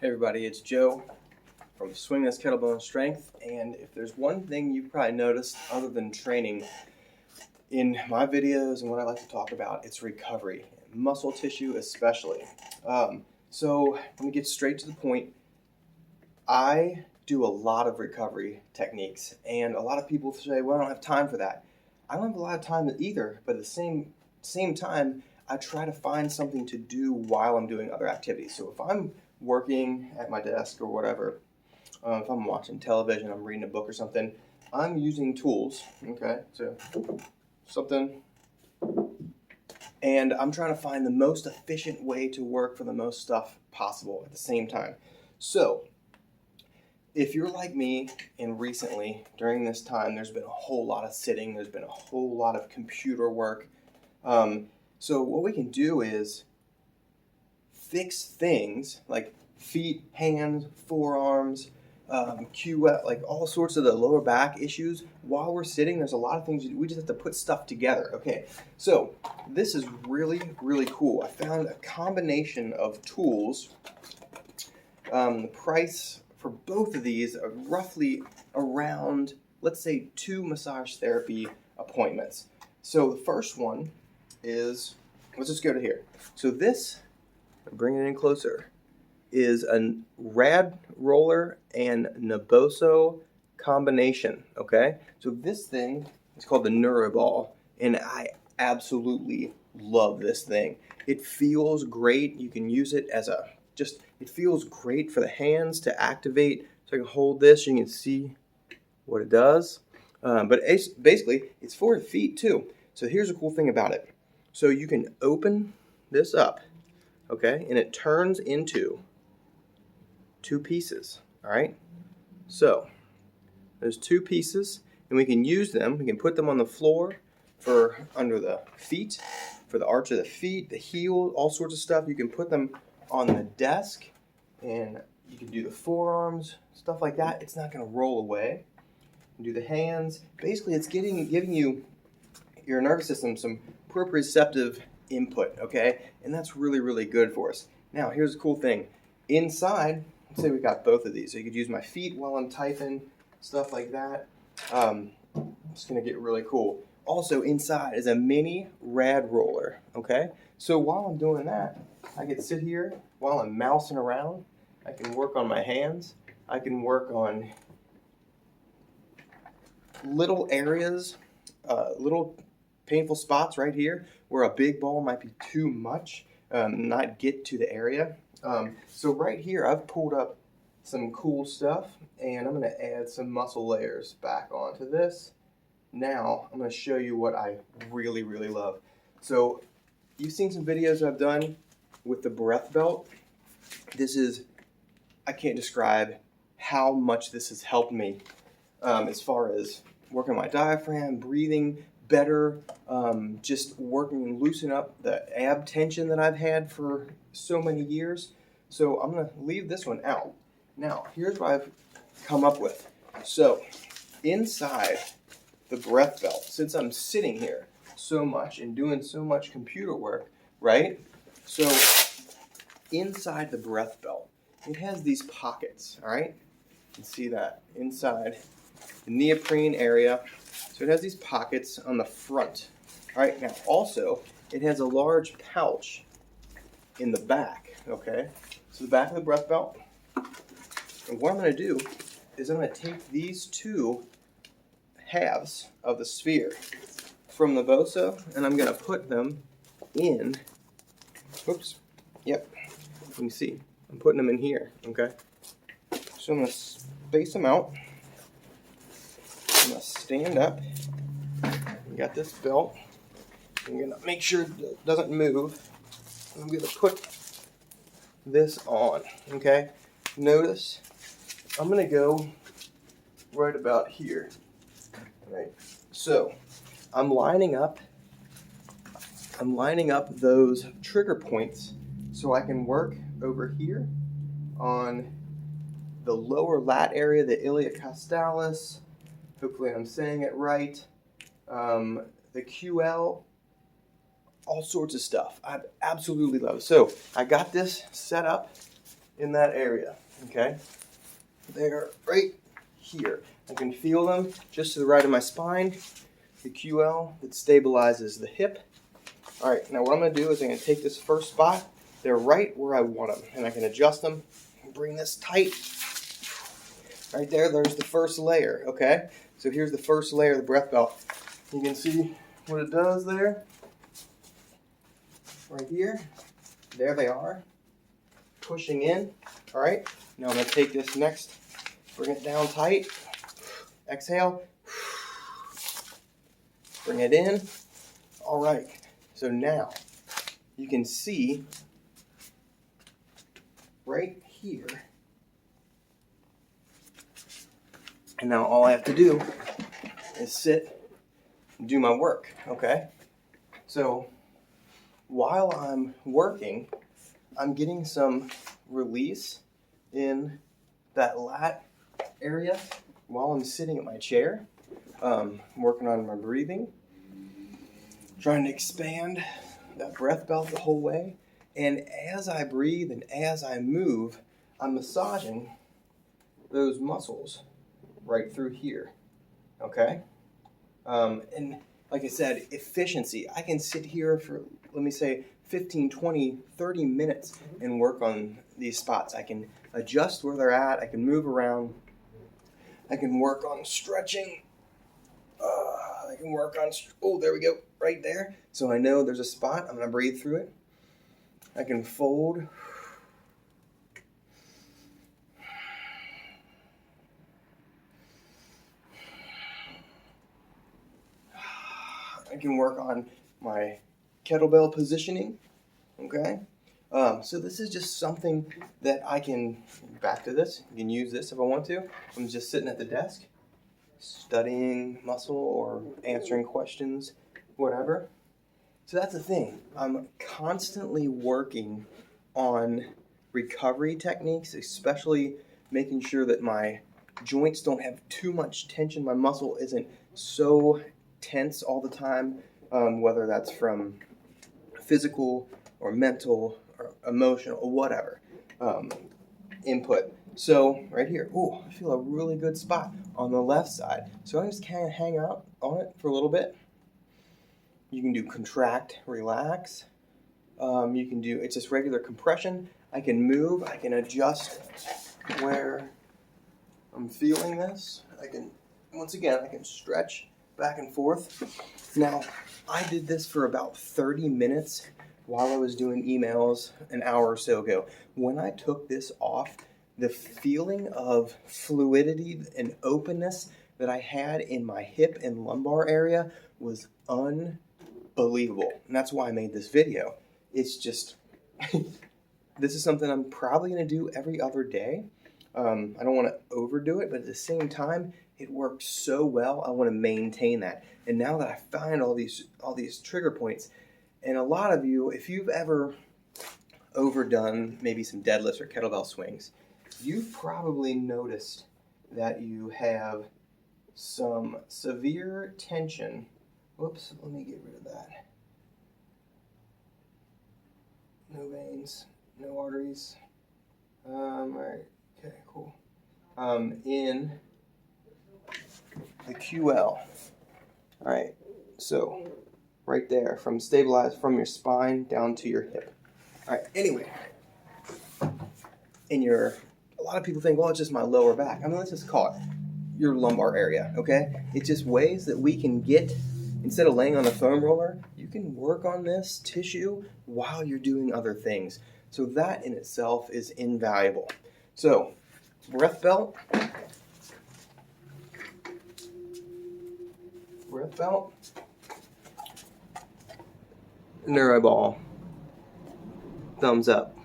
Hey everybody, it's Joe from Swing This Kettlebell Strength, and if there's one thing you've probably noticed other than training in my videos and what I like to talk about, it's recovery, muscle tissue especially. So let me get straight to the point. I do a lot of recovery techniques, and a lot of people say, well, I don't have time for that. I don't have a lot of time either, but at the same time, I try to find something to do while I'm doing other activities. So if I'm working at my desk or whatever, if I'm watching television, I'm reading a book or something, I'm using tools, okay, so something, and I'm trying to find the most efficient way to work for the most stuff possible at the same time. So if you're like me, and recently, during this time, there's been a whole lot of sitting, there's been a whole lot of computer work. So what we can do is fix things like feet, hands, forearms, like all sorts of the lower back issues while we're sitting. There's a lot of things we just have to put stuff together. Okay, so this is really, really cool. I found a combination of tools. The price for both of these are roughly around, let's say, 2 massage therapy appointments. So the first one is, let's just go to here. So this, bring it in closer, is a RadRoller and Naboso combination, okay? So this thing is called the Neuro Ball, and I absolutely love this thing. It feels great. You can use it as it feels great for the hands to activate. So I can hold this, you can see what it does. But basically, it's for your feet too. So here's the cool thing about it. So you can open this up, okay, and it turns into 2 pieces, all right? So there's 2 pieces, and we can use them. We can put them on the floor for under the feet, for the arch of the feet, the heel, all sorts of stuff. You can put them on the desk, and you can do the forearms, stuff like that. It's not going to roll away. You can do the hands. Basically, it's giving you your nervous system some proprioceptive input, okay? And that's really, really good for us. Now, here's the cool thing. Inside, let's say we got both of these. So you could use my feet while I'm typing, stuff like that. It's going to get really cool. Also, inside is a mini RadRoller, okay? So while I'm doing that, I can sit here while I'm mousing around. I can work on my hands. I can work on little areas, little painful spots right here where a big ball might be too much, not get to the area. So right here, I've pulled up some cool stuff, and I'm going to add some muscle layers back onto this. Now, I'm going to show you what I really, really love. So you've seen some videos I've done with the BreathBelt. I can't describe how much this has helped me as far as working my diaphragm, breathing better, just working and loosen up the ab tension that I've had for so many years. So I'm going to leave this one out. Now, here's what I've come up with. So inside the BreathBelt, since I'm sitting here so much and doing so much computer work, right? So inside the BreathBelt, it has these pockets, all right? You can see that inside the neoprene area. So it has these pockets on the front. All right, now also, it has a large pouch in the back, okay? So the back of the BreathBelt. And what I'm going to do is I'm going to take these 2 halves of the sphere from the Naboso, and I'm going to put them in, oops, yep, you can see, I'm putting them in here, okay? So I'm going to space them out. I'm going to stand up. I got this belt. I'm going to make sure it doesn't move. I'm going to put this on, okay? Notice I'm going to go right about here, right? So I'm lining up those trigger points so I can work over here on the lower lat area, the iliacostalis. Hopefully I'm saying it right. The QL, all sorts of stuff. I absolutely love it. So I got this set up in that area, okay? They're right here. I can feel them just to the right of my spine, the QL that stabilizes the hip. All right, now what I'm gonna do is I'm gonna take this first spot. They're right where I want them, and I can adjust them and bring this tight. Right there, there's the first layer, okay? So here's the first layer of the breath belt. You can see what it does there. Right here, there they are, pushing in. All right, now I'm gonna take this next, bring it down tight, exhale, bring it in. All right, so now you can see right here, and now all I have to do is sit and do my work, okay? So while I'm working, I'm getting some release in that lat area while I'm sitting at my chair, working on my breathing, trying to expand that breath belt the whole way. And as I breathe and as I move, I'm massaging those muscles right through here, okay? And like I said, efficiency. I can sit here for, let me say, 15, 20, 30 minutes and work on these spots. I can adjust where they're at. I can move around. I can work on stretching. I can work on, oh, there we go, right there. So I know there's a spot. I'm going to breathe through it. I can fold. I can work on my kettlebell positioning, okay? So this is just something that I can, back to this, you can use this if I want to. I'm just sitting at the desk, studying muscle or answering questions, whatever. So that's the thing. I'm constantly working on recovery techniques, especially making sure that my joints don't have too much tension. My muscle isn't so tense all the time, whether that's from physical or mental or emotional or whatever input. So right here, oh, I feel a really good spot on the left side. So I just kind of hang out on it for a little bit. You can do contract, relax. You can do, it's just regular compression. I can move, I can adjust where I'm feeling this. I can, once again, I can stretch back and forth. Now, I did this for about 30 minutes while I was doing emails an hour or so ago. When I took this off, the feeling of fluidity and openness that I had in my hip and lumbar area was unbelievable. And that's why I made this video. It's just, this is something I'm probably going to do every other day. I don't want to overdo it, but at the same time, it works so well. I want to maintain that. And now that I find all these trigger points, and a lot of you, if you've ever overdone maybe some deadlifts or kettlebell swings, you've probably noticed that you have some severe tension. Whoops, let me get rid of that. No veins, no arteries. All right, okay, cool. In the QL. All right, so right there, from stabilized from your spine down to your hip. All right, anyway, a lot of people think, well, it's just my lower back. I mean, let's just call it your lumbar area, okay? It's just ways that we can get, instead of laying on a foam roller, you can work on this tissue while you're doing other things. So that in itself is invaluable. So, BreathBelt, Neuro Ball, thumbs up.